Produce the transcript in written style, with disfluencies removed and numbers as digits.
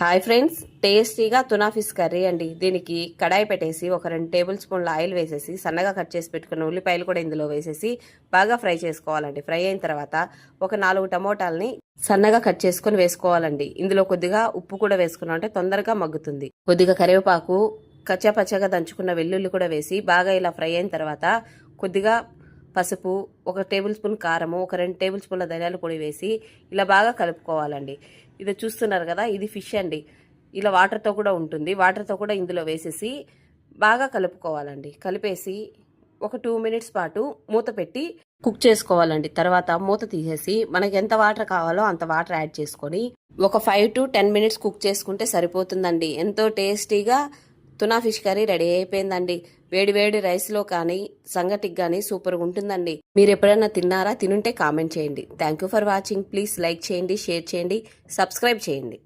Hi friends, టేస్టీగా tuna fish curry అండి. దీనికి కడాయి పెట్టేసి ఒక 2 టేబుల్ స్పూన్ల ఆయిల్ వేసేసి సన్నగా కట్ చేసి పెట్టుకున్న ఉల్లిపాయలు కూడా ఇందులో వేసేసి బాగా ఫ్రై చేసుకోవాలండి. ఫ్రై అయిన తర్వాత ఒక 4 టమోటాలని సన్నగా కట్ చేసుకొని వేసుకోవాలండి. ఇందులో కొద్దిగా ఉప్పు కూడా వేసుకున్నాం అంటే తొందరగా మగ్గుతుంది. కొద్దిగా కరివేపాకు, కచ్చాపచ్చగా దంచుకున్న వెల్లుల్లి కూడా వేసి బాగా ఇలా ఫ్రై అయిన తర్వాత కొద్దిగా పసుపు, ఒక టేబుల్ స్పూన్ కారము, ఒక 2 టేబుల్ స్పూన్ల ధనియాల పొడి వేసి ఇలా బాగా కలుపుకోవాలండి. ఇది చూస్తున్నారు కదా, ఇది ఫిష్ అండి. ఇలా వాటర్తో కూడా ఉంటుంది. వాటర్తో కూడా ఇందులో వేసేసి బాగా కలుపుకోవాలండి. కలిపేసి ఒక 2 మినిట్స్ పాటు మూత పెట్టి కుక్ చేసుకోవాలండి. తర్వాత మూత తీసేసి మనకి ఎంత వాటర్ కావాలో అంత వాటర్ యాడ్ చేసుకొని ఒక 5 to 10 మినిట్స్ కుక్ చేసుకుంటే సరిపోతుందండి. ఎంతో టేస్టీగా తునా ఫిష్ కర్రీ రెడీ అయిపోయిందండి. వేడి వేడి రైస్లో కానీ సంగటికి కానీ సూపర్గా ఉంటుందండి. మీరు ఎప్పుడైనా తిన్నారా? తినుంటే కామెంట్ చేయండి. Thank you for watching. Please like చేయండి, షేర్ చేయండి, సబ్స్క్రైబ్ చేయండి.